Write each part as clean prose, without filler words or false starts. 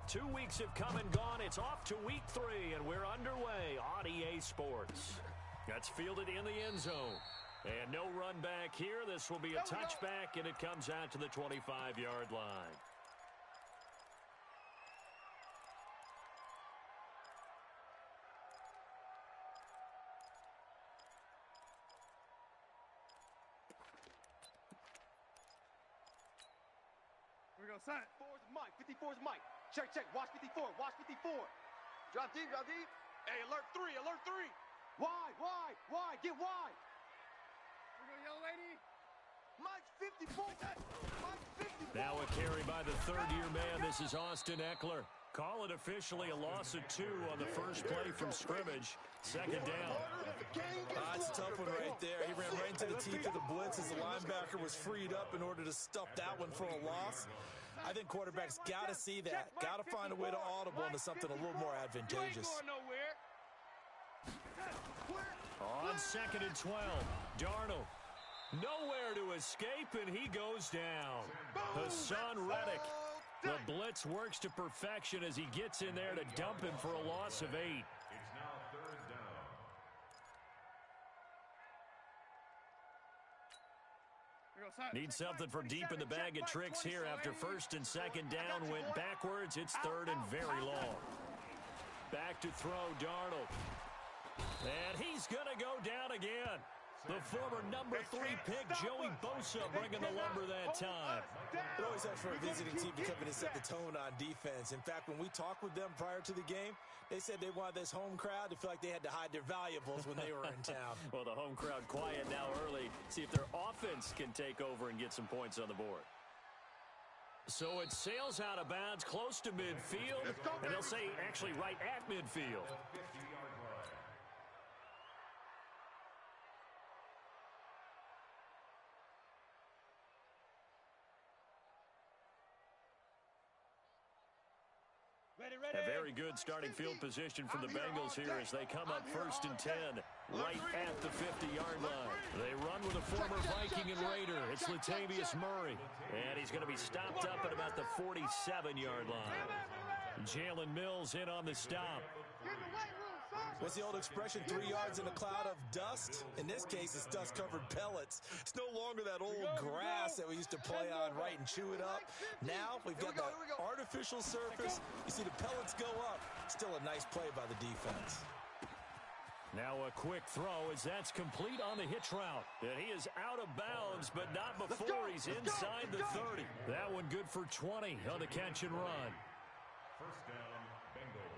2 weeks have come and gone. It's off to week 3, and we're underway on EA Sports. That's fielded in the end zone. And no run back here. This will be a touchback, and it comes out to the 25-yard line. Here we go, son. 54's Mike. 54's Mike. Check, check. Watch 54. Watch 54. Drop deep, drop deep. Hey, alert 3, alert 3. Wide, wide, wide. Get wide. Here we go, young lady. Mike's 54. Mike's 54. Now a carry by the third-year man. This is Austin Eckler. Call it officially a loss of 2 on the first play from scrimmage. Second down. That's a tough one right there. He ran right into the teeth of the blitz as the linebacker was freed up in order to stuff that one for a loss. I think quarterbacks got to see that. Got to find a way to audible into something a little more advantageous. On 2nd and 12, Darnold. Nowhere to escape, and he goes down. Hassan Reddick. The blitz works to perfection as he gets in there to dump him for a loss of 8. It's now 3rd down. Need something for deep in the bag of tricks here after 1st and 2nd down went backwards. It's 3rd and very long. Back to throw, Darnold. And he's going to go down again. The former number 3 pick, Joey Bosa, bringing the lumber that time. It always helps for a visiting team to come in and set the tone on defense. In fact, when we talked with them prior to the game, they said they wanted this home crowd to feel like they had to hide their valuables when they were in town. Well, the home crowd quiet now early. See if their offense can take over and get some points on the board. So it sails out of bounds close to midfield, and they'll say actually right at midfield. Ready, ready. A very good starting field position for the Bengals here as they come up 1st and 10, right at the 50-yard line. They run with a former Viking and Raider. It's Latavius Murray, and he's going to be stopped up at about the 47-yard line. Jalen Mills in on the stop. What's the old expression, 3 yards in a cloud of dust? In this case, it's dust-covered pellets. It's no longer that old grass that we used to play on, right, and chew it up. Now we've got the artificial surface. You see the pellets go up. Still a nice play by the defense. Now a quick throw as that's complete on the hitch route. And he is out of bounds, but not before he's inside the 30. That one good for 20 on the catch and run. 1st down, Bengals.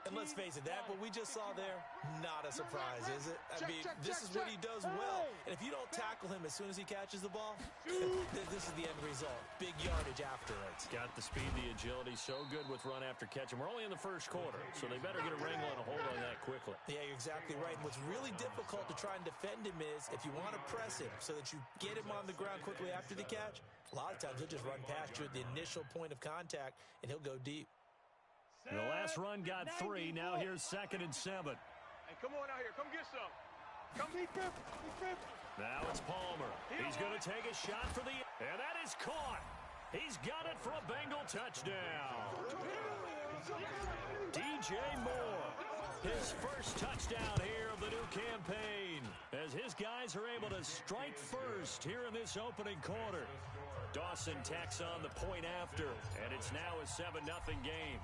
And let's face it, that what we just saw there, not a surprise, is it? I mean, this is what he does well. And if you don't tackle him as soon as he catches the ball, this is the end result. Big yardage after it. Got the speed, the agility, so good with run after catch. And we're only in the 1st quarter, so they better get a wrangle and a hold on that quickly. Yeah, you're exactly right. And what's really difficult to try and defend him is if you want to press him so that you get him on the ground quickly after the catch, a lot of times he'll just run past you at the initial point of contact, and he'll go deep. The last run got 3. Now here's 2nd and 7. Hey, come on out here. Come get some. Come. Now it's Palmer. He's going to take a shot for the... And that is caught. He's got it for a Bengal touchdown. DJ Moore. His first touchdown here of the new campaign. As his guys are able to strike first here in this opening quarter. Dawson tacks on the point after. And it's now a 7-0 game.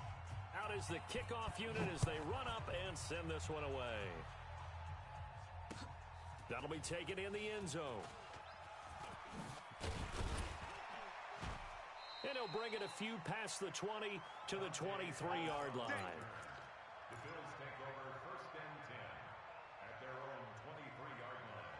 Out is the kickoff unit as they run up and send this one away. That'll be taken in the end zone. And he'll bring it a few past the 20 to the 23-yard line. The Bills take over 1st and 10 at their own 23-yard line.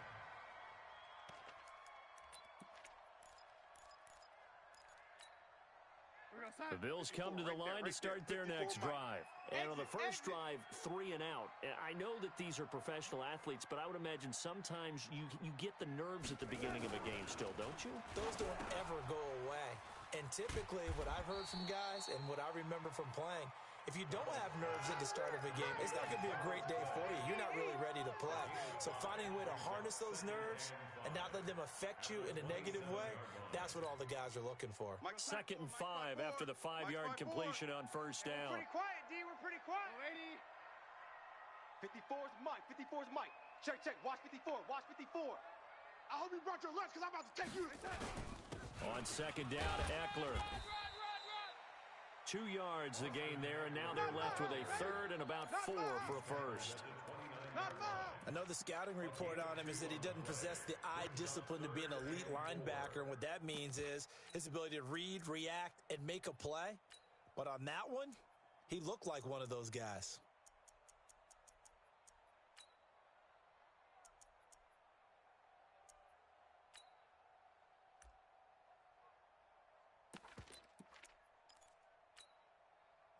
The Bills come to the line to start their next drive. And on the first drive, 3 and out. I know that these are professional athletes, but I would imagine sometimes you get the nerves at the beginning of a game still, don't you? Those don't ever go away. And typically what I've heard from guys and what I remember from playing if you don't have nerves at the start of a game, it's not going to be a great day for you. You're not really ready to play. So finding a way to harness those nerves and not let them affect you in a negative way, that's what all the guys are looking for. 2nd and 5 after the 5-yard completion on first down. Pretty quiet, D. We're pretty quiet. 54's Mike. 54's Mike. Check, check. Watch 54. Watch 54. I hope you brought your lunch because I'm about to take you. On 2nd down, Eckler. 2 yards the gain there, and now they're left with a 3rd and about 4 for a first. I know the scouting report on him is that he doesn't possess the eye discipline to be an elite linebacker, and what that means is his ability to read, react, and make a play. But on that one, he looked like one of those guys.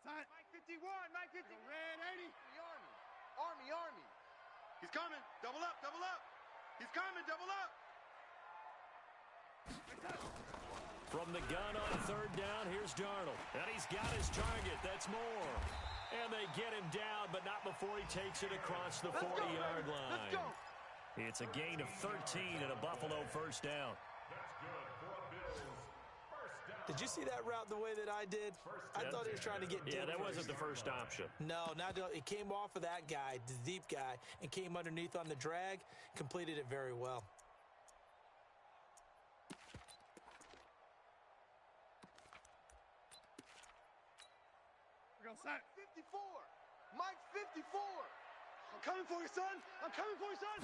Mike 51, Mike 50. Red 80. Army. He's coming. Double up, double up. He's coming, double up. From the gun on 3rd down, here's Darnold. And he's got his target. That's Moore. And they get him down, but not before he takes it across the 40-yard line. Let's go. It's a gain of 13 and a Buffalo first down. Did you see that route the way that I did? I thought he was trying to get deep. Yeah, that wasn't the first option. No, it came off of that guy, the deep guy, and came underneath on the drag, completed it very well. We're going to set. 54. Mike 54. I'm coming for you, son. I'm coming for you, son.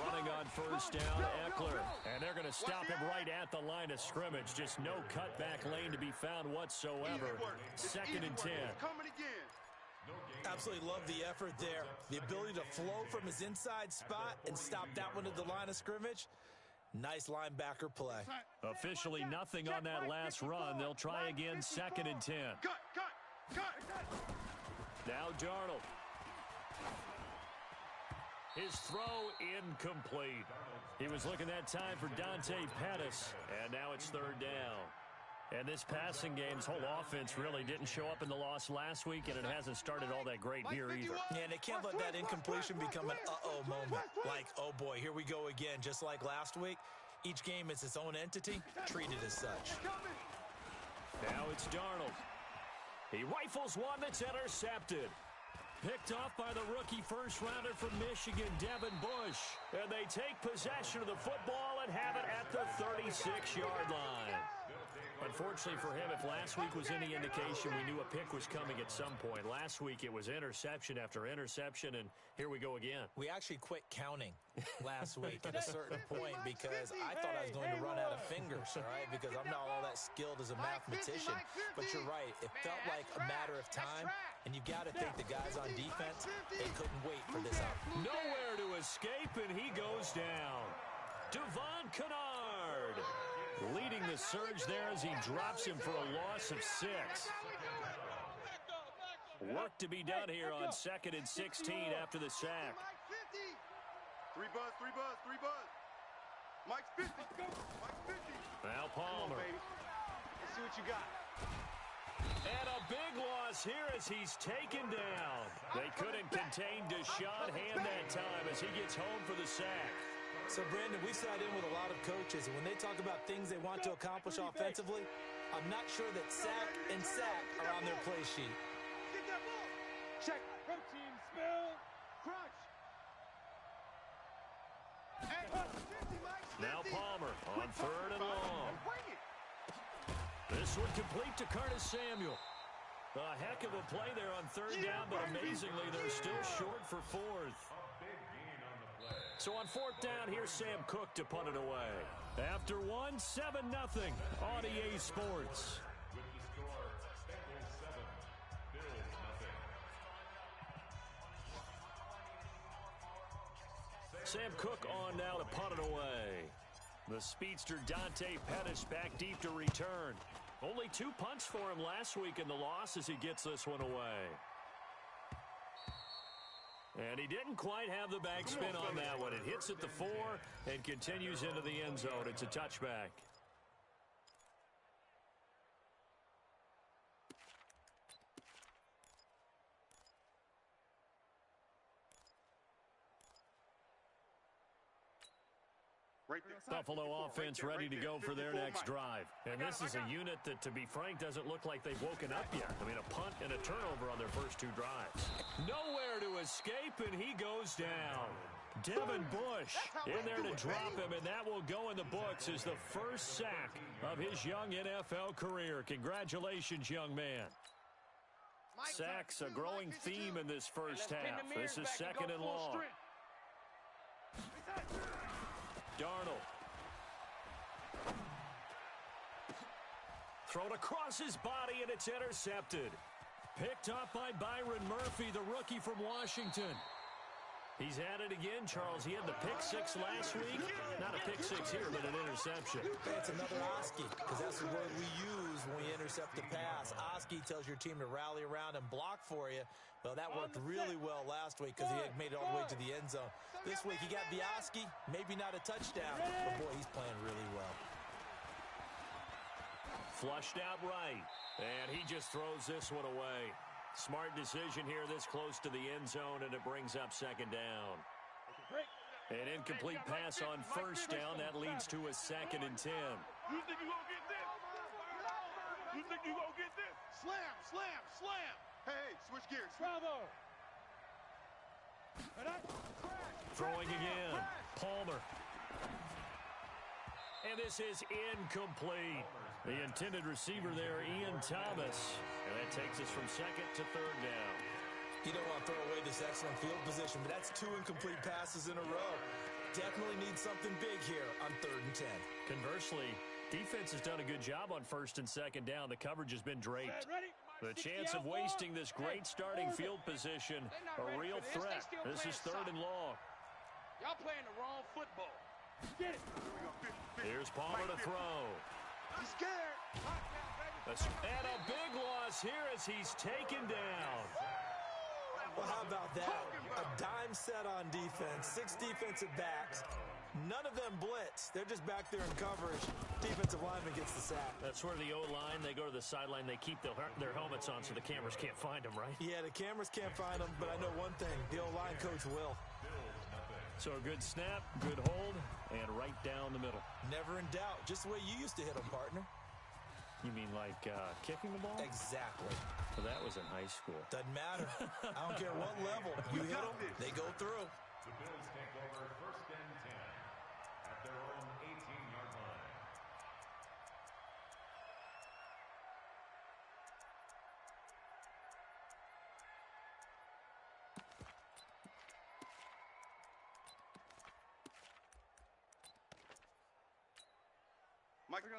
Running on first down, Eckler. And they're going to stop him right at the line of scrimmage. Just no cutback lane to be found whatsoever. 2nd and 10. Coming again. Absolutely love the effort there. The ability to flow from his inside spot and stop that one at the line of scrimmage. Nice linebacker play. Officially nothing on that last run. They'll try again, 2nd and 10. Cut. Now Darnold. His throw incomplete. He was looking that time for Dante Pettis, and now it's 3rd down. And this passing game's whole offense really didn't show up in the loss last week, and it hasn't started all that great here either. Yeah, and they can't let that incompletion become an uh-oh moment. Like, oh boy, here we go again. Just like last week, each game is its own entity, treated as such. Now it's Darnold. He rifles one that's intercepted. Picked off by the rookie first-rounder from Michigan, Devin Bush. And they take possession of the football and have it at the 36-yard line. Unfortunately for him, if last week was any indication, we knew a pick was coming at some point. Last week, it was interception after interception, and here we go again. We actually quit counting last week at a certain point because I thought I was going to run out of fingers, all right, because I'm not all that skilled as a mathematician. But you're right. It felt like a matter of time, and you got to think the guys on defense, they couldn't wait for this out. Nowhere to escape, and he goes down. Devon Kennard leading the surge there as he drops him for a loss of 6. Work to be done here on 2nd and 16 after the sack. 3 buzz. Mike's 50. Mike's 50. Now Palmer. Come on, baby. Let's see what you got. And a big loss here as he's taken down. They couldn't contain Deshaun Hand that time as he gets home for the sack. So, Brandon, we sat in with a lot of coaches, and when they talk about things they want to accomplish offensively, I'm not sure that sack and sack are on their play sheet. Get that ball. Check. Protein spill. Crunch. Hey, 50, Mike. Now Palmer on 3rd and long. Bring it. This one complete to Curtis Samuel. A heck of a play there on 3rd down, but amazingly, they're still short for 4th. So on 4th down, here's Sam Cook to punt it away. After one, 7-0 on EA Sports. With the score, Bengals 7, Bills nothing. Sam Cook on now to punt it away. The speedster Dante Pettis back deep to return. Only 2 punts for him last week in the loss as he gets this one away. And he didn't quite have the backspin on that one. It hits at the 4 and continues into the end zone. It's a touchback. Right there. Buffalo offense ready to go for their 54, next Mike. drive. And this is a unit that, to be frank, doesn't look like they've woken up yet. I mean, a punt and a turnover on their first two drives. Nowhere to escape, and he goes down. Devin Bush in there to drop him, and that will go in the books as the first sack of his young NFL career. Congratulations, young man. Sacks, a growing theme in this first half. This is second and long. Darnold. Thrown across his body, and it's intercepted. Picked up by Byron Murphy, the rookie from Washington. He's at it again, Charles. He had the pick six last week. Not a pick six here, but an interception. It's another Oski, because that's the word we use when we intercept a pass. Oski tells your team to rally around and block for you. Well, that worked really well last week because he had made it all the way to the end zone. This week, he got the Oski, maybe not a touchdown, but boy, he's playing really well. Flushed out right, and he just throws this one away. Smart decision here this close to the end zone, and it brings up second down. An incomplete pass on first down. That leads to a 2nd and 10. You think you gonna get this? You think you gonna get this? Slam, slam, slam. Hey, switch gears. Bravo. Throwing again. Palmer. And this is incomplete. The intended receiver there, Ian Thomas. And that takes us from second to third down. You don't want to throw away this excellent field position, but that's 2 incomplete passes in a row. Definitely need something big here on 3rd and 10. Conversely, defense has done a good job on 1st and 2nd down. The coverage has been draped. The chance of wasting this great starting field position, a real threat. This is 3rd and long. Y'all playing the wrong football. Get it. Here's Palmer to throw. He's scared. And a big loss here as he's taken down. Well, how about that? A dime set on defense, 6 defensive backs. None of them blitz. They're just back there in coverage. Defensive lineman gets the sack. That's where the O-line, they go to the sideline, they keep their helmets on so the cameras can't find them, right? Yeah, the cameras can't find them, but I know one thing. The O-line coach will. So a good snap, good hold, and right down the middle. Never in doubt. Just the way you used to hit them, partner. You mean like kicking the ball? Exactly. Well, that was in high school. Doesn't matter. I don't care what level. You hit them, they go through. The Bills take over 1st and 10 at their own 18-yard line.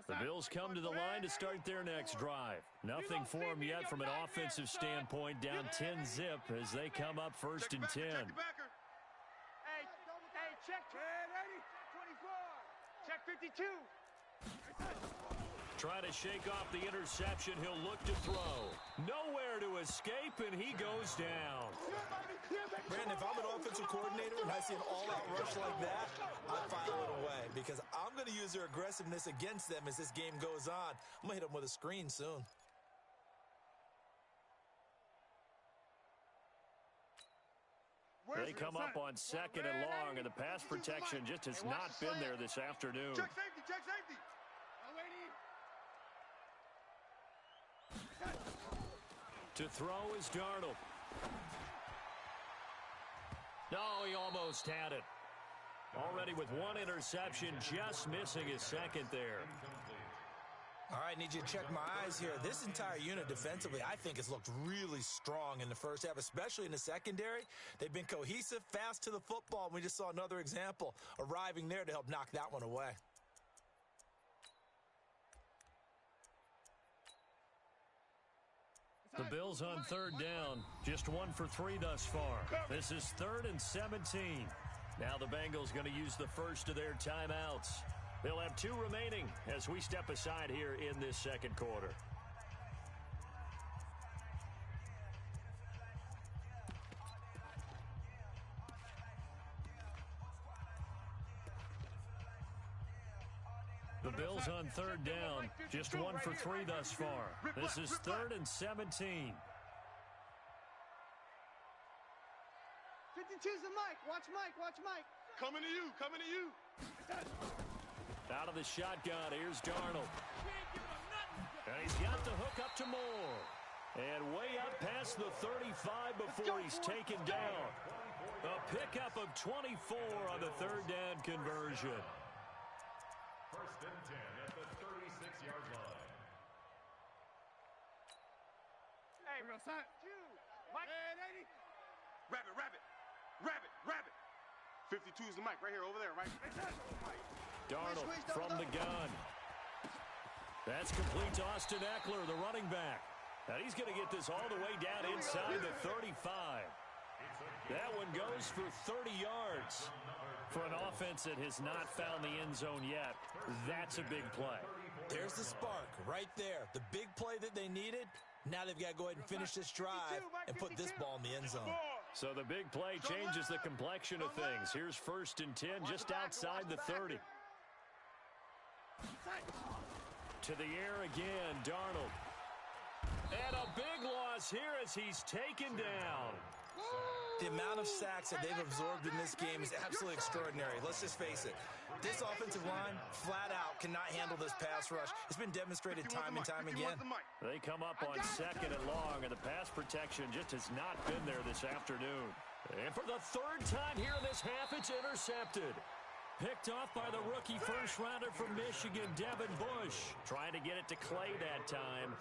The Bills come to the line to start their next drive. Nothing for them yet from an offensive standpoint. Down 10-zip as they come up 1st and 10. Hey, check 24. Check 52. Try to shake off the interception. He'll look to throw. Nowhere to escape, and he goes down. Brandon, if I'm an offensive coordinator and I see an all-out rush like that, I file it away because I'm going to use their aggressiveness against them as this game goes on. I'm going to hit them with a screen soon. They come up on 2nd and long, and the pass protection just has not been there this afternoon. Check safety, check safety. To throw is Darnold. No, he almost had it. Already with 1 interception, just missing his 2nd there. All right, need you to check my eyes here. This entire unit defensively, I think, has looked really strong in the first half, especially in the secondary. They've been cohesive, fast to the football. We just saw another example arriving there to help knock that one away. The Bills on 3rd down, just 1 for 3 thus far. This is 3rd and 17. Now the Bengals going to use the first of their timeouts. They'll have 2 remaining as we step aside here in this 2nd quarter. The Bills on 3rd down, just 1 for 3 thus far. This is 3rd and 17. 52's the Mike. Watch Mike. Watch Mike. Coming to you. Coming to you. Out of the shotgun, here's Darnold. And he's got the hook up to Moore. And way up past the 35 before he's taken down. A pickup of 24 on the third down conversion. First and 10 at the 36-yard line. Hey, real son. Mike. Rabbit, rabbit. Rabbit, rabbit. 52 is the mic right here, over there, right? Darnold from the gun. That's complete to Austin Eckler, the running back. Now he's going to get this all the way down inside the 35. That one goes for 30 yards. For an offense that has not found the end zone yet, that's a big play. There's the spark right there. The big play that they needed. Now they've got to go ahead and finish this drive and put this ball in the end zone. So the big play changes the complexion of things. Here's first and 10 just outside the 30. To the air again, Darnold. And a big loss here as he's taken down. The amount of sacks that they've absorbed in this game is absolutely extraordinary. Let's just face it. This offensive line, flat out, cannot handle this pass rush. It's been demonstrated time and time again. They come up on second and long, and the pass protection just has not been there this afternoon. And for the third time here in this half, it's intercepted. Picked off by the rookie first-rounder from Michigan, Devin Bush. Trying to get it to Clay that time.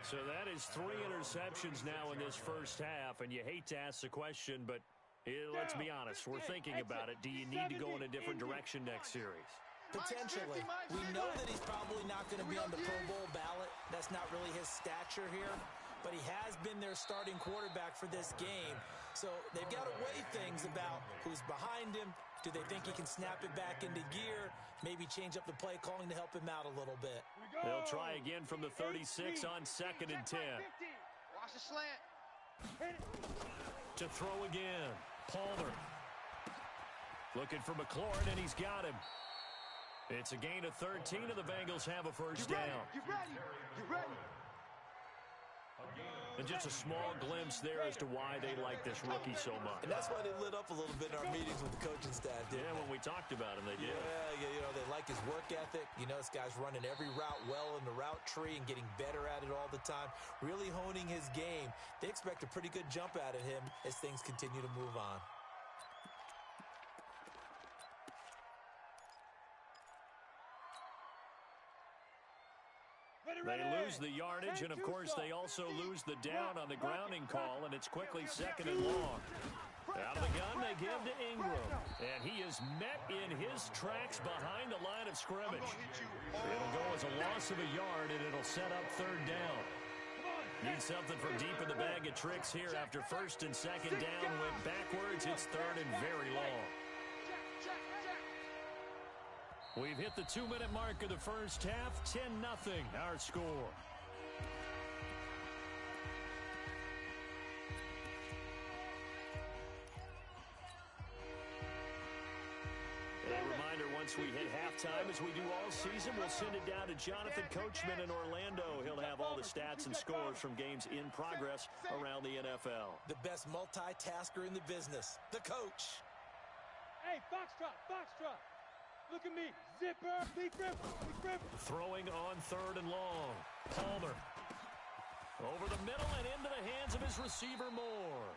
So that is 3 interceptions now in this first half, and you hate to ask the question, but let's be honest. We're thinking about it. Do you need to go in a different direction next series? Potentially. We know that he's probably not going to be on the Pro Bowl ballot. That's not really his stature here. But he has been their starting quarterback for this game. So they've got to weigh things about who's behind him. Do they think he can snap it back into gear? Maybe change up the play calling to help him out a little bit. They'll try again from the 36 on second and 10. Watch the slant. To throw again. Palmer. Looking for McLaurin, and he's got him. It's a gain of 13, and the Bengals have a first down. Get ready. Get ready. And just a small glimpse there as to why they like this rookie so much. And that's why they lit up a little bit in our meetings with the coaching staff, didn't they? When we talked about him, they did. Yeah, you know, they like his work ethic. You know, this guy's running every route well in the route tree and getting better at it all the time, really honing his game. They expect a pretty good jump out of him as things continue to move on. They lose the yardage, and of course they also lose the down on the grounding call, and it's quickly second and long. Out of the gun, they give to Ingram, and he is met in his tracks behind the line of scrimmage. It'll go as a loss of a yard, and it'll set up third down. Need something from deep in the bag of tricks here after first and second down went backwards. It's third and very long. We've hit the 2-minute mark of the first half. 10-0 our score. A reminder, once we hit halftime, as we do all season, we'll send it down to Jonathan Coachman in Orlando. He'll have all the stats and scores from games in progress around the NFL. The best multitasker in the business, the coach. Hey, Foxtrot, Foxtrot. Look at me. Zipper. Big rip. Throwing on third and long. Palmer. Over the middle and into the hands of his receiver, Moore.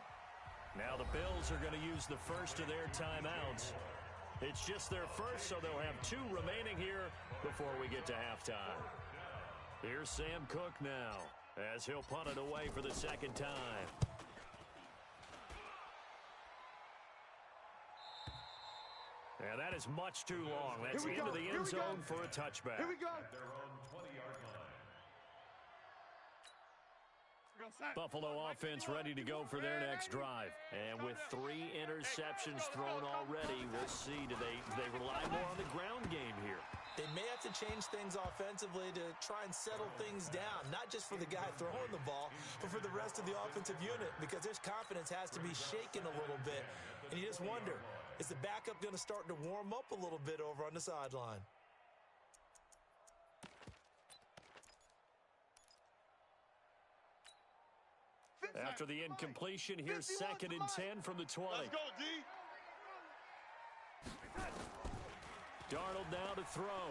Now the Bills are going to use the first of their timeouts. It's just their first, so they'll have 2 remaining here before we get to halftime. Here's Sam Cook now, as he'll punt it away for the second time. And that is much too long. That's into the end zone for a touchback. Here we go. At their own 20-yard line. Buffalo offense ready to go for their next drive. And with 3 interceptions thrown already, we'll see. Do they rely more on the ground game here? They may have to change things offensively to try and settle things down, not just for the guy throwing the ball, but for the rest of the offensive unit, because their confidence has to be shaken a little bit. And you just wonder, is the backup going to start to warm up a little bit over on the sideline? After the incompletion, here's second and 10 from the 20. Let's go, D. Darnold now to throw.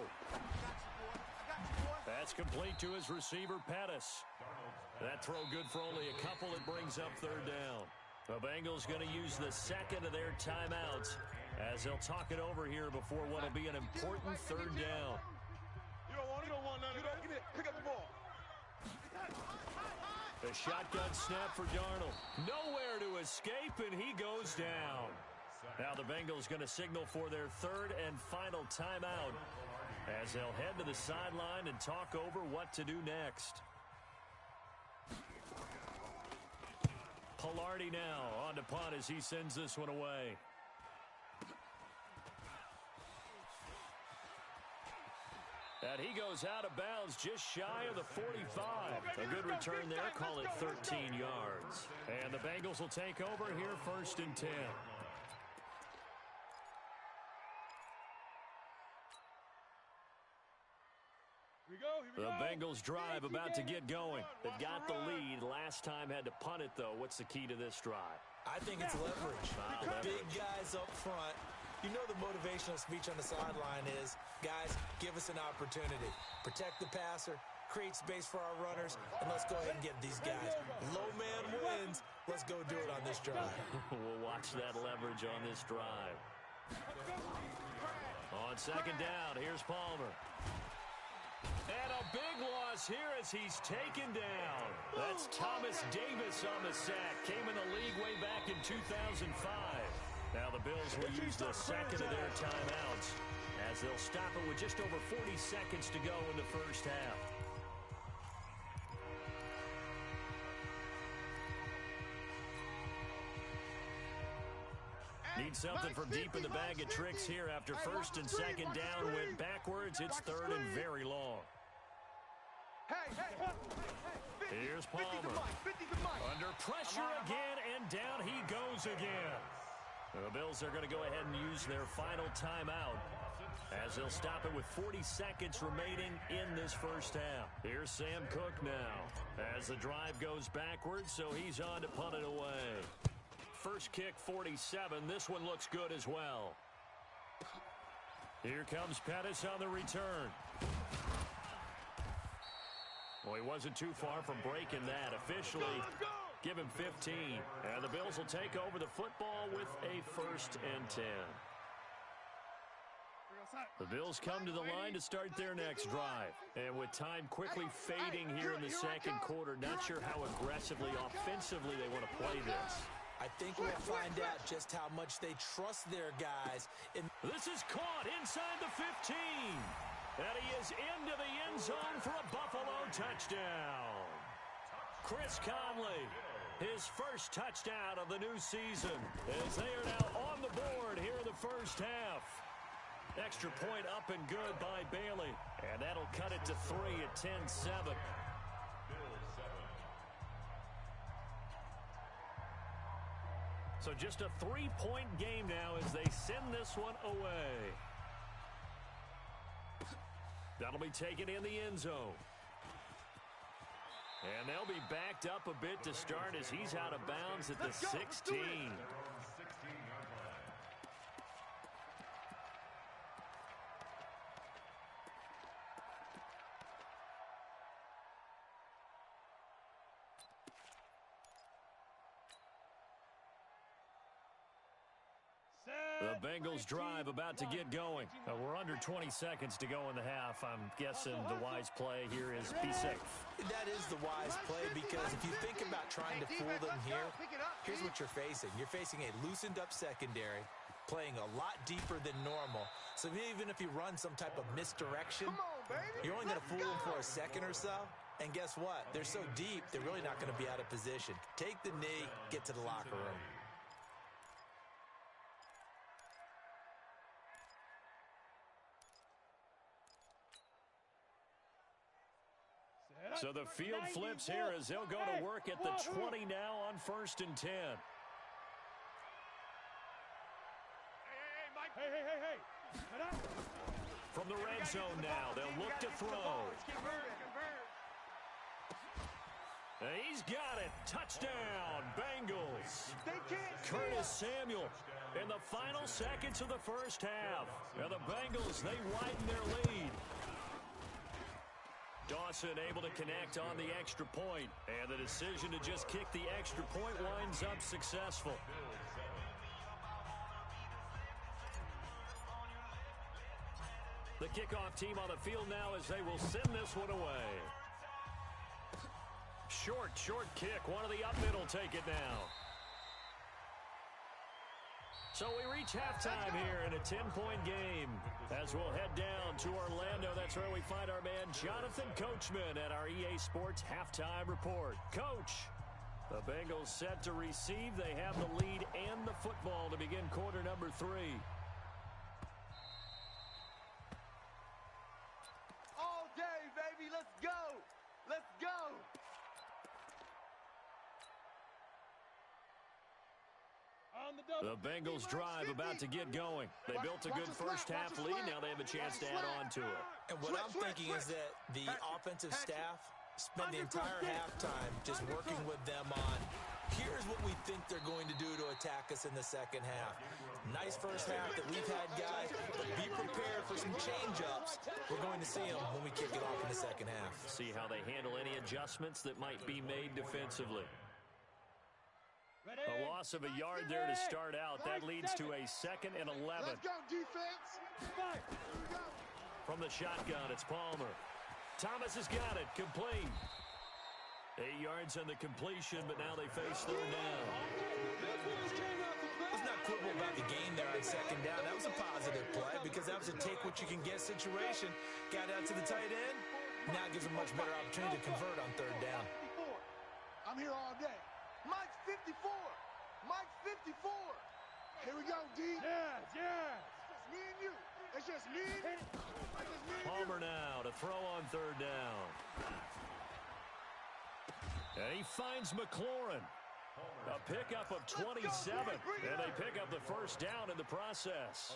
That's complete to his receiver, Pettis. That throw good for only a couple. It brings up third down. The Bengals going to use the second of their timeouts as they'll talk it over here before what will be an important third down. You don't want none of that. Give me that. Pick up the ball. The shotgun snap for Darnold. Nowhere to escape, and he goes down. Now the Bengals going to signal for their third and final timeout as they'll head to the sideline and talk over what to do next. Pilardi now on to punt as he sends this one away. And he goes out of bounds just shy of the 45. A good return there, call it 13 yards. And the Bengals will take over here 1st and 10. The Bengals drive about to get going. They've got the lead. Last time had to punt it, though. What's the key to this drive? I think it's leverage. Big guys up front. You know the motivational speech on the sideline is, guys, give us an opportunity. Protect the passer, create space for our runners, and let's go ahead and get these guys. Low man wins. Let's go do it on this drive. We'll watch that leverage on this drive. On second down, here's Palmer. And a big loss here as he's taken down. That's Thomas Davis on the sack. Came in the league way back in 2005. Now the Bills will use the second of their timeouts as they'll stop it with just over 40 seconds to go in the first half. Need something from deep in the bag of tricks here after first and second down went backwards. It's third and very long. Here's Palmer. Under pressure again, and down he goes again. The Bills are going to go ahead and use their final timeout as they'll stop it with 40 seconds remaining in this first half. Here's Sam Cook now as the drive goes backwards, so he's on to punt it away. First kick, 47. This one looks good as well. Here comes Pettis on the return. Well, he wasn't too far from breaking that. Officially, give him 15. And the Bills will take over the football with a 1st and 10. The Bills come to the line to start their next drive. And with time quickly fading here in the second quarter, not sure how aggressively, offensively they want to play this. I think we'll find out just how much they trust their guys. This is caught inside the 15. And he is into the end zone for a Buffalo touchdown. Chris Conley, his first touchdown of the new season, as they are now on the board here in the first half. Extra point up and good by Bailey. And that'll cut it to 3 at 10-7. So just a 3-point game now as they send this one away. That'll be taken in the end zone. And they'll be backed up a bit to start as he's out of bounds at the 16. The Bengals drive about to get going. We're under 20 seconds to go in the half. I'm guessing the wise play here is be safe. That is the wise play because if you think about trying to fool them here, here's what you're facing. You're facing a loosened up secondary, playing a lot deeper than normal. So even if you run some type of misdirection, you're only going to fool them for a second or so. And guess what? They're so deep, they're really not going to be out of position. Take the knee, get to the locker room. So the field flips here as they'll go to work at the 20 now on 1st and 10. Hey. From the red zone now, they'll look to throw. He's got it. Touchdown, Bengals. Curtis Samuel in the final seconds of the first half. And the Bengals, they widen their lead. Dawson able to connect on the extra point. And the decision to just kick the extra point winds up successful. The kickoff team on the field now as they will send this one away. Short kick. One of the up middle take it now. So we reach halftime here in a 10-point game. As we'll head down to Orlando, that's where we find our man Jonathan Coachman at our EA Sports Halftime Report. Coach, the Bengals set to receive. They have the lead and the football to begin quarter number 3. All day, baby. Let's go. Let's go. The Bengals drive about to get going. They built a good first half lead. Now they have a chance to add on to it. And what I'm thinking is that the offensive staff spend the entire halftime just working with them on, here's what we think they're going to do to attack us in the second half. Nice first half that we've had, guys, but be prepared for some change-ups. We're going to see them when we kick it off in the second half. See how they handle any adjustments that might be made defensively. A loss of a yard there to start out. That leads to a 2nd and 11. Let's go, defense. From the shotgun, it's Palmer. Thomas has got it. Complete. 8 yards on the completion, but now they face 3rd down. Let's not quibble about the game there on 2nd down. That was a positive play because that was a take-what-you-can-get situation. Got out to the tight end. Now gives a much better opportunity to convert on 3rd down. I'm here all day. Mike's 54. Mike's 54. Here we go, D. Yes. It's just me and you. It's just me and you. Palmer now to throw on 3rd down. And he finds McLaurin. A pickup of 27. And they pick up the first down in the process.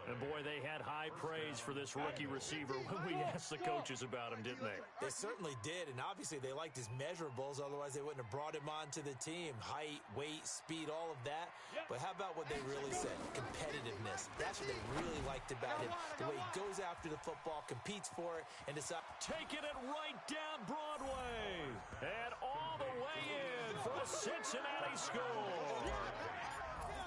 And boy, they had high praise for this rookie receiver when we asked the coaches about him, didn't they? They certainly did, and obviously they liked his measurables, otherwise they wouldn't have brought him onto the team. Height, weight, speed, all of that. But how about what they really said? Competitiveness. That's what they really liked about him. The way he goes after the football, competes for it, and decides. Taking it right down Broadway. And all the way in for a Cincinnati score.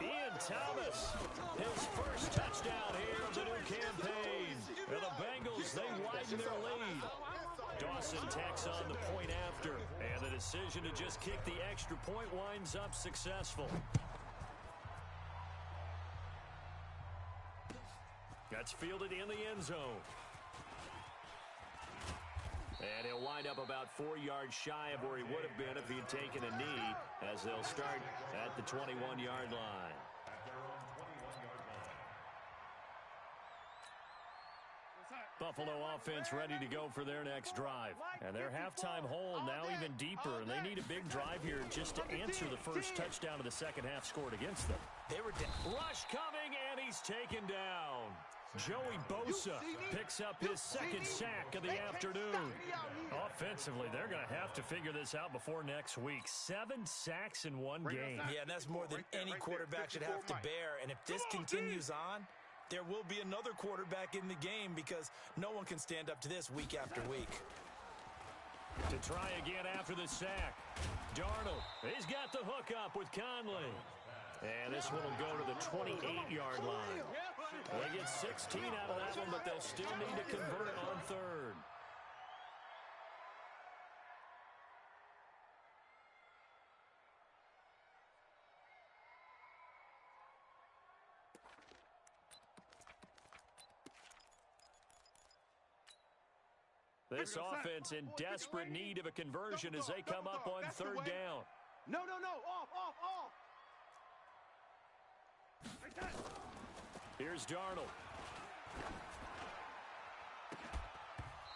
Ian Thomas, his first touchdown here of the new campaign. And the Bengals, they widen their lead. Dawson tacks on the point after. And the decision to just kick the extra point winds up successful. That's fielded in the end zone. And he'll wind up about 4 yards shy of where he would have been if he had taken a knee, as they'll start at the 21-yard line. Buffalo offense ready to go for their next drive. And their halftime hole now even deeper, and they need a big drive here just to answer the first touchdown of the second half scored against them. They were Rush coming, and he's taken down. Joey Bosa picks up his 2nd sack of the afternoon. Offensively, they're going to have to figure this out before next week. 7 sacks in one game. Yeah, and that's more than any quarterback should have to bear. And if this continues on, there will be another quarterback in the game because no one can stand up to this week after week. To try again after the sack. Darnold, he's got the hook up with Conley. And this one will go to the 28-yard line. They get 16 out of that one, but they'll still need to convert on 3rd. This offense in desperate need of a conversion as they come up on 3rd down. No. Off. Here's Darnold.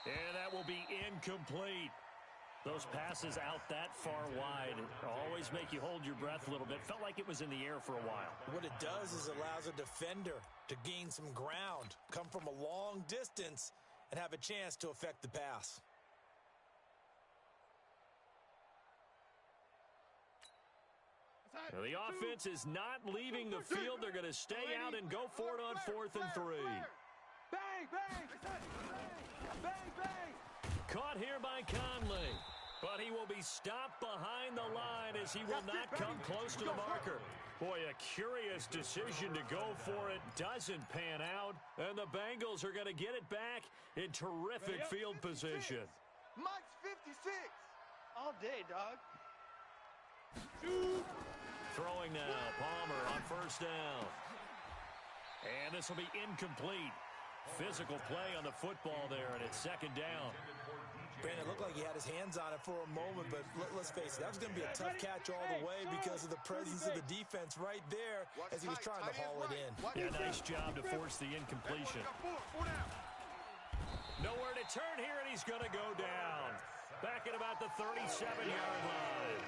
And that will be incomplete. Those passes out that far wide always make you hold your breath a little bit. Felt like it was in the air for a while. What it does is allows a defender to gain some ground, come from a long distance, and have a chance to affect the pass. Now, the offense is not leaving the field. They're going to stay out and go for it on 4th and 3. Bang, bang! Bang, bang! Caught here by Conley. But he will be stopped behind the line as he will not come close to the marker. Boy, a curious decision to go for it. Doesn't pan out. And the Bengals are going to get it back in terrific field position. Mike's 56. All day, dog. Throwing now. Palmer on 1st down. And this will be incomplete. Physical play on the football there, and it's 2nd down. Brandon, it looked like he had his hands on it for a moment, but let's face it, that was going to be a tough catch all the way because of the presence of the defense right there as he was trying to haul it in. Yeah, nice job to force the incompletion. Nowhere to turn here, and he's going to go down. Back at about the 37-yard line.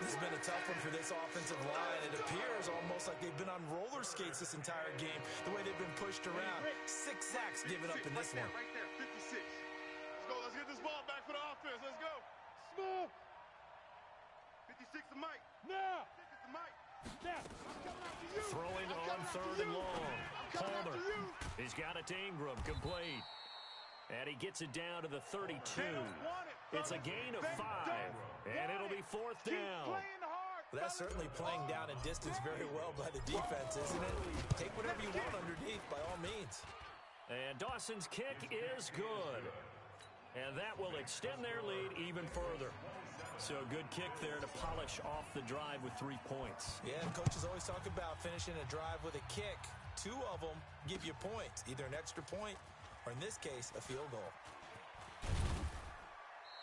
This has been a tough one for this offensive line. It appears almost like they've been on roller skates this entire game, the way they've been pushed around. 6 sacks given up in this one. Right there, 56. Let's go. Let's get this ball back for the offense. Let's go. Smoke. 56 to Mike. Now. 56 to Mike. Now. I'm coming after you. Throwing on 3rd and long. Palmer. He's got it to Ingram. Complete. And he gets it down to the 32. It's a gain of 5. And it'll be 4th down. Well, that's certainly playing down and distance very well by the defense, isn't it? Take whatever you want underneath, by all means. And Dawson's kick is good. And that will extend their lead even further. So good kick there to polish off the drive with 3 points. Yeah, coaches always talk about finishing a drive with a kick. 2 of them give you points, either an extra point or, in this case, a field goal.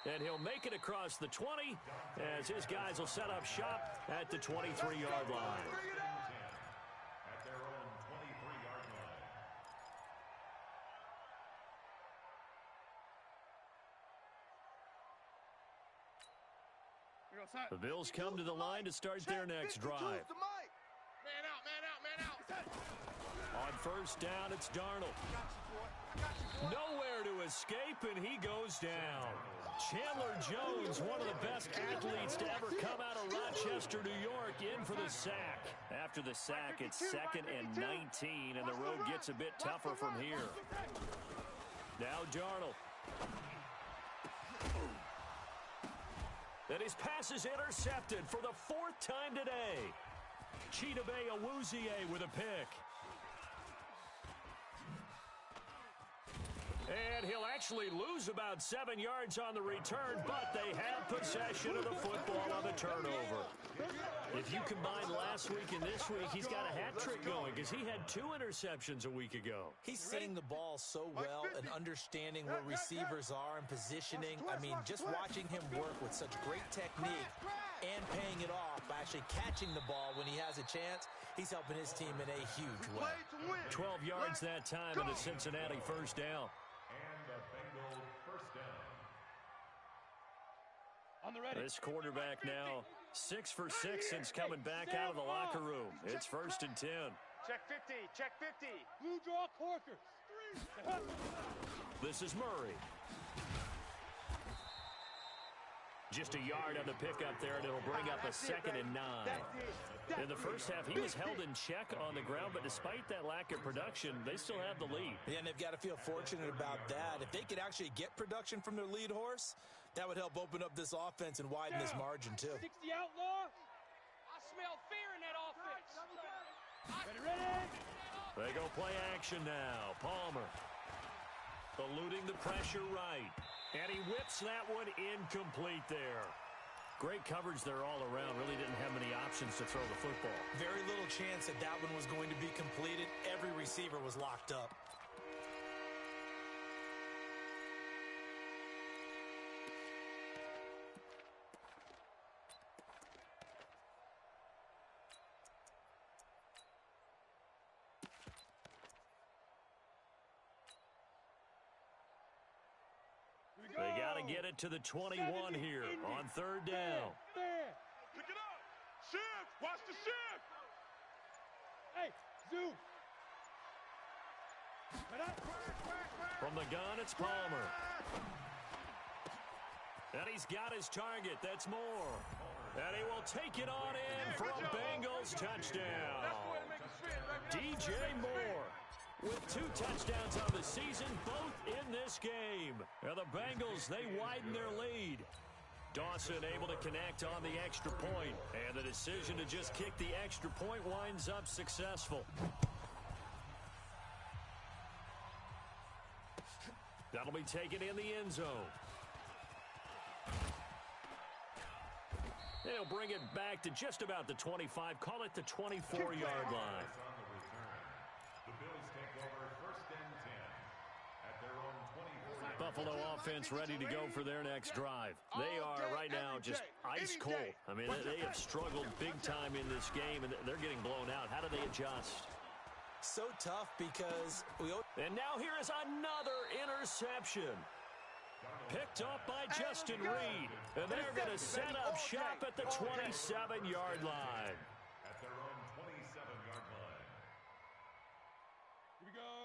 And he'll make it across the 20 as his guys will set up shop at the 23-yard line. At their own 23-yard line. The Bills come to the line to start their next drive. Man out, man out, man out. On 1st down, it's Darnold. Nowhere to escape, and he goes down. Chandler Jones, one of the best athletes to ever come out of Rochester, New York, in for the sack. After the sack, it's 2nd and 19, and the road gets a bit tougher from here. Now Darnold. And his pass is intercepted for the 4th time today. Chidobe Awuzie with a pick. And he'll actually lose about 7 yards on the return, but they have possession of the football on the turnover. If you combine last week and this week, he's got a hat trick going because he had 2 interceptions a week ago. He's seeing the ball so well and understanding where receivers are and positioning. I mean, just watching him work with such great technique and paying it off by actually catching the ball when he has a chance, he's helping his team in a huge way. 12 yards that time and a Cincinnati 1st down. And a Bengal 1st down. On the ready. This quarterback now 6 for 6 since coming back out of the locker room. It's 1st and 10. Check 50, check 50. Blue draw Corkers. This is Murray. Just a yard on the pickup there, and it'll bring up a 2nd and 9. In the first half, he was held in check on the ground, but despite that lack of production, they still have the lead. Yeah, and they've got to feel fortunate about that. If they could actually get production from their lead horse, that would help open up this offense and widen this margin, too. 60 outlaw. I smell fear in that offense. Ready? They go play action now. Palmer eluding the pressure right. And he whips that one incomplete there. Great coverage there all around. Really didn't have many options to throw the football. Very little chance that that one was going to be completed. Every receiver was locked up. They got to get it to the 21 here on 3rd down. Pick it up. Shift. Watch the shift. Hey, Zoo. From the gun, it's Palmer. And he's got his target. That's Moore. And he will take it on in for a Bengals touchdown. DJ Moore with 2 touchdowns on the season, both in this game. And the Bengals, they widen their lead. Dawson able to connect on the extra point. And the decision to just kick the extra point winds up successful. That'll be taken in the end zone. They'll bring it back to just about the 25. Call it the 24-yard line. The Bills take over 1st and 10 at their own 24-yard line. Buffalo offense ready to go for their next drive. They are right now just ice cold. I mean, they have struggled big time in this game, and they're getting blown out. How do they adjust? So tough because And now here is another interception. Picked up by Justin Reed. And they're going to set up shop at the 27-yard line. At their own 27-yard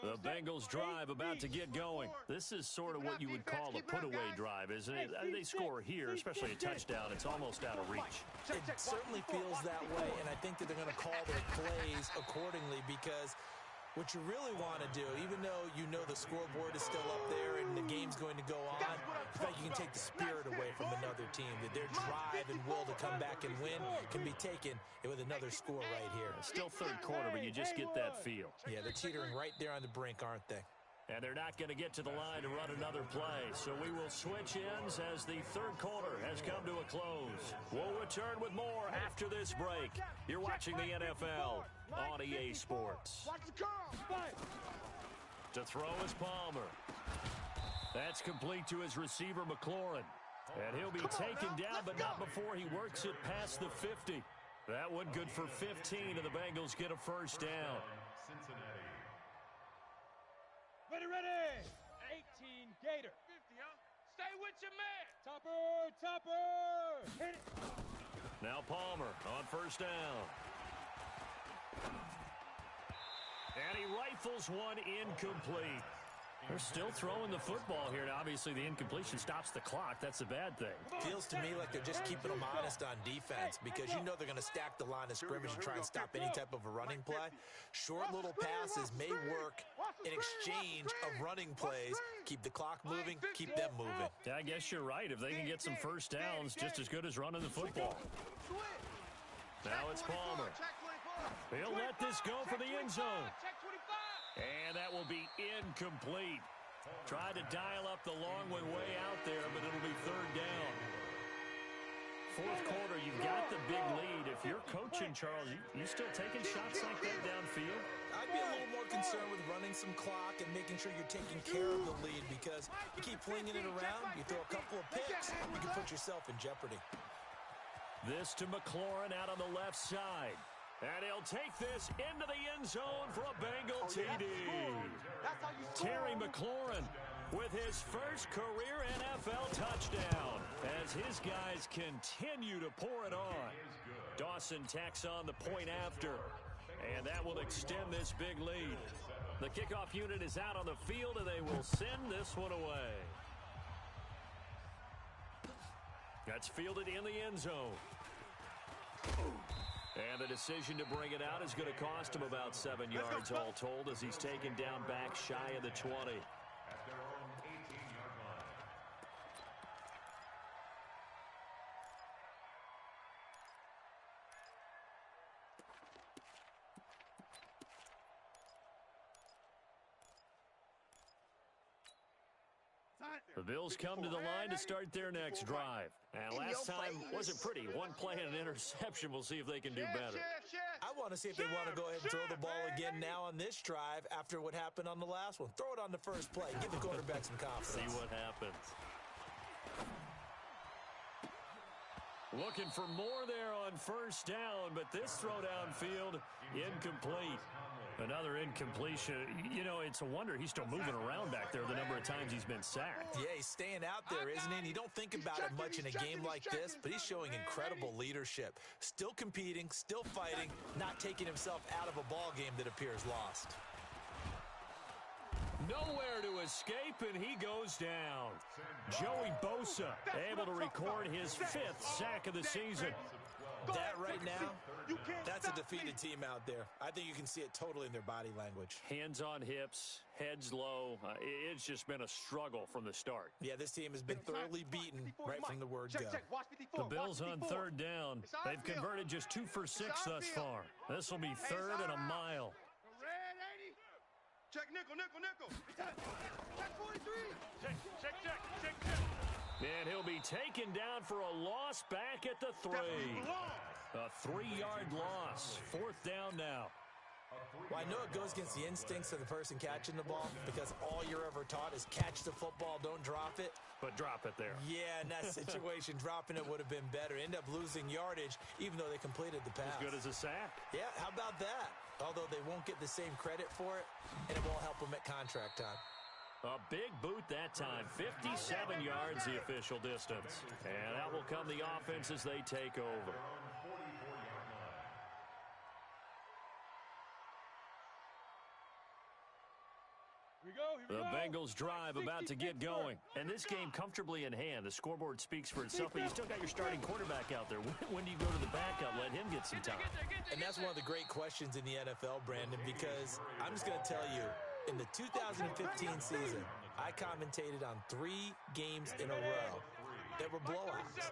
line. The Bengals drive about to get going. This is sort of what you would call a put-away drive, isn't it? They score here, especially a touchdown. It's almost out of reach. it certainly feels that way, and I think that they're going to call their plays accordingly because what you really want to do, even though you know the scoreboard is still up there and the game's going to go on, in fact, you can take the spirit away from another team, that their drive and will to come back and win can be taken with another score right here. Still third quarter, but you just get that feel. Yeah, they're teetering right there on the brink, aren't they? And they're not going to get to the line to run another play. So we will switch ends as the third quarter has come to a close. We'll return with more after this break. You're watching the NFL on EA Sports. To throw is Palmer. That's complete to his receiver, McLaurin. And he'll be taken down, but not before he works it past the 50. That one good for 15, and the Bengals get a first down. Cincinnati. Ready. 18, Gator. 50, huh? Stay with your man. Topper. Hit it. Now Palmer on first down. And he rifles one incomplete. They're still throwing the football here. Now, obviously, the incompletion stops the clock. That's a bad thing. Feels to me like they're just keeping them honest on defense because you know they're going to stack the line of scrimmage and try and stop any type of a running play. Short little passes may work in exchange of running plays. Keep the clock moving, keep them moving. Yeah, I guess you're right. If they can get some first downs, just as good as running the football. Now it's Palmer. He'll let this go for the end zone. And that will be incomplete. Tried to dial up the long one way out there, but it'll be third down. Fourth quarter, you've got the big lead. If you're coaching, Charles, you still taking shots like that downfield? I'd be a little more concerned with running some clock and making sure you're taking care of the lead because you keep flinging it around, you throw a couple of picks, you can put yourself in jeopardy. This to McLaurin out on the left side. And he'll take this into the end zone for a Bengal TD. Terry McLaurin with his first career NFL touchdown as his guys continue to pour it on. Dawson tacks on the point after, and that will extend this big lead. The kickoff unit is out on the field, and they will send this one away. That's fielded in the end zone. And the decision to bring it out is going to cost him about 7 yards all told as he's taken down back shy of the 20. At their own 18-yard line. The Bills come to the line to start their next drive. And last time wasn't pretty. One play and an interception. We'll see if they can do better. I want to see if they want to go ahead and throw the ball again now on this drive after what happened on the last one. Throw it on the first play. Give the quarterback some confidence. See what happens. Looking for more there on first down, but this throw downfield, incomplete. Another incompletion. You know, it's a wonder he's still moving around back there the number of times he's been sacked. Yeah, he's staying out there, isn't he? And you don't think about it much in a game like this, but he's showing incredible leadership. Still competing, still fighting, not taking himself out of a ball game that appears lost. Nowhere to escape, and he goes down. Joey Bosa able to record his 5th sack of the season. That right now, that's a defeated team out there. I think you can see it totally in their body language. Hands on hips, heads low. It's just been a struggle from the start. Yeah, this team has been thoroughly beaten right from the word go. The Bills on 3rd down. They've converted just 2 for 6 thus far. This will be 3rd and a mile. Check nickel, nickel, nickel. Check 43. Check. And he'll be taken down for a loss back at the 3. A 3-yard loss. 4th down now. Well, I know it goes against the instincts of the person catching the ball because all you're ever taught is catch the football, don't drop it. But drop it there. Yeah, in that situation, dropping it would have been better. End up losing yardage, even though they completed the pass. As good as a sack. Yeah, how about that? Although they won't get the same credit for it, and it won't help them at contract time. A big boot that time. 57 yards the official distance. And out will come the offense as they take over. The Bengals drive about to get going. And this game comfortably in hand. The scoreboard speaks for itself, but you still got your starting quarterback out there. When do you go to the backup? Let him get some time. And that's one of the great questions in the NFL, Brandon, because I'm just going to tell you, in the 2015 season, I commentated on 3 games in a row that were blowouts.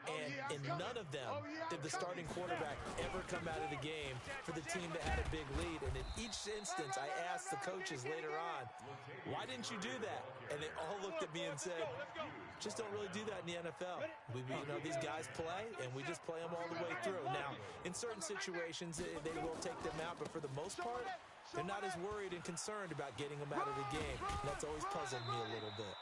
And in none of them did the starting quarterback ever come out of the game for the team that had a big lead. And in each instance, I asked the coaches later on, why didn't you do that? And they all looked at me and said, just don't really do that in the NFL. These guys play, and we just play them all the way through. Now, in certain situations, they will take them out, but for the most part, they're not as worried and concerned about getting them out of the game. And that's always puzzled me a little bit.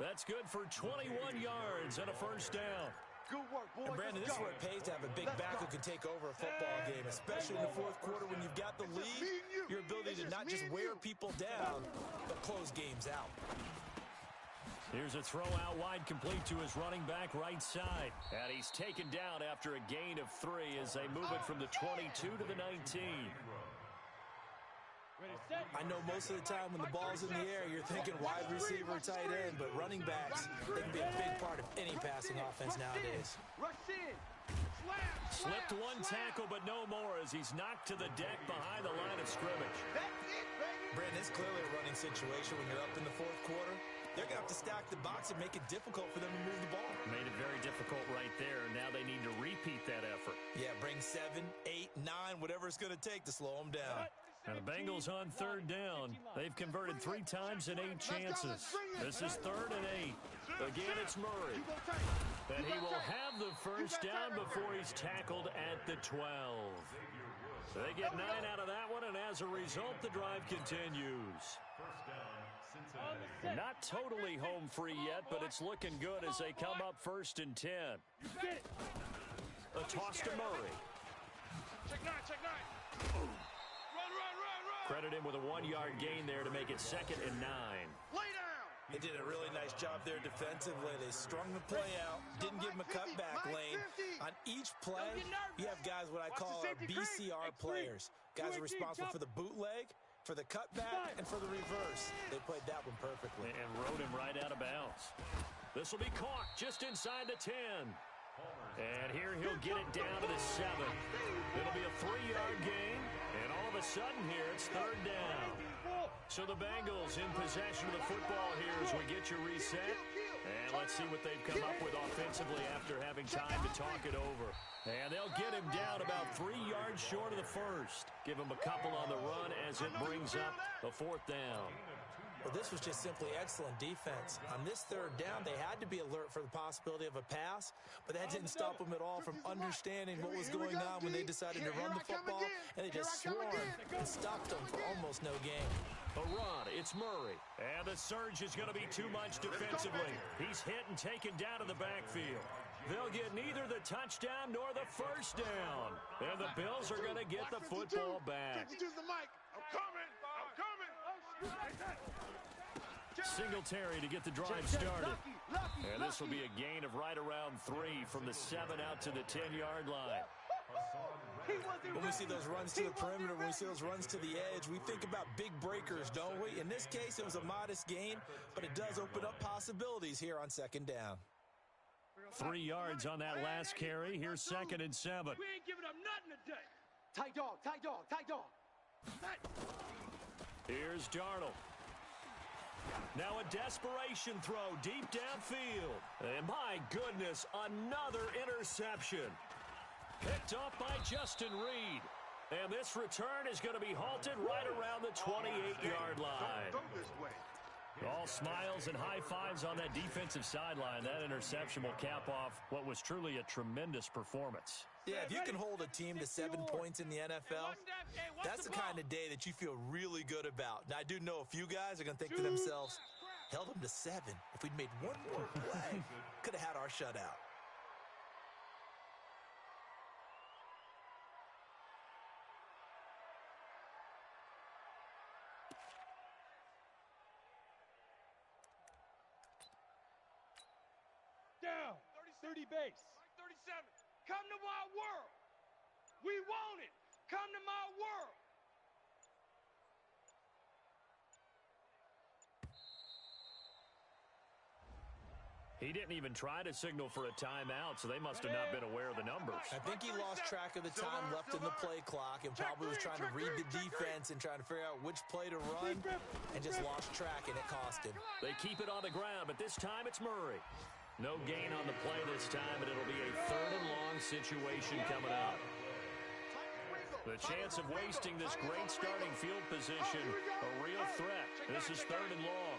That's good for 21 yards and a 1st down. Good work, boys. And Brandon, this is where it pays to have a big back who can take over a football game, especially in the 4th quarter when you've got the lead. Your ability to not just wear people down, but close games out. Here's a throw out wide, complete to his running back right side. And he's taken down after a gain of 3 as they move it from the 22 to the 19. I know most of the time when the ball's in the air, you're thinking wide receiver, tight end, but running backs, they can be a big part of any passing offense nowadays. Rush in. Slipped one tackle, but no more as he's knocked to the deck behind the line of scrimmage. That's it, baby. Brandon, it's clearly a running situation when you're up in the 4th quarter. They're going to have to stack the box and make it difficult for them to move the ball. Made it very difficult right there. Now they need to repeat that effort. Yeah, bring 7, 8, 9, whatever it's going to take to slow them down. And the Bengals on 3rd down. They've converted 3 times in 8 chances. This is 3rd and 8. Again, it's Murray. And he will have the 1st down before he's tackled at the 12. They get 9 out of that one, and as a result, the drive continues. Not totally home free yet, but it's looking good as they come up 1st and 10. A toss to Murray. Check 9. Run. Credit him with a 1-yard gain there to make it 2nd and 9. Lay down. They did a really nice job there defensively. They strung the play out, didn't give him a cutback lane. On each play, you have guys what I call our BCR players. Guys are responsible for the bootleg, for the cutback, and for the reverse. They played that one perfectly. And rode him right out of bounds. This will be caught just inside the 10. And here he'll get it down to the 7. It'll be a 3-yard gain. And all of a sudden here, it's 3rd down. So the Bengals in possession of the football here as we get you reset. And let's see what they've come up with offensively after having time to talk it over. And they'll get him down about 3 yards short of the 1st. Give him a couple on the run as it brings up a 4th down. Well, this was just simply excellent defense. On this 3rd down, they had to be alert for the possibility of a pass, but that didn't stop them at all from understanding what was going on when they decided to run the football, and they just swarmed and stopped them for almost no gain. A run, it's Murray. And the surge is going to be too much defensively. He's hit and taken down to the backfield. They'll get neither the touchdown nor the 1st down. And the Bills are going to get the football back. 52's the mic. I'm coming. Singletary to get the drive started. And this will be a gain of right around 3 from the 7 out to the 10-yard line. When we see those runs to the perimeter, when we see those runs to the edge, we think about big breakers, don't we? In this case, it was a modest gain, but it does open up possibilities here on second down. 3 yards on that last carry. Here's 2nd and 7. We ain't giving up nothing today. Tight dog, tight dog, tight dog. Here's Darnold. Now a desperation throw deep downfield. And my goodness, another interception. Picked off by Justin Reed. And this return is going to be halted right around the 28-yard line. Go this way. All smiles and high fives on that defensive sideline. That interception will cap off what was truly a tremendous performance. Yeah, if you can hold a team to 7 points in the NFL, that's the kind of day that you feel really good about. Now, I do know a few guys are going to think to themselves, held them to 7. If we'd made one more play, could have had our shutout. Down. 30 base. 37. Come to my world. We want it. Come to my world. He didn't even try to signal for a timeout, so they must have not been aware of the numbers. I think he lost track of the time left in the play clock and probably was trying to read the defense and trying to figure out which play to run and just lost track, and it cost him. They keep it on the ground, but this time it's Murray. No gain on the play this time, but it'll be a 3rd and long situation coming up. The chance of wasting this great starting field position, a real threat. This is 3rd and long.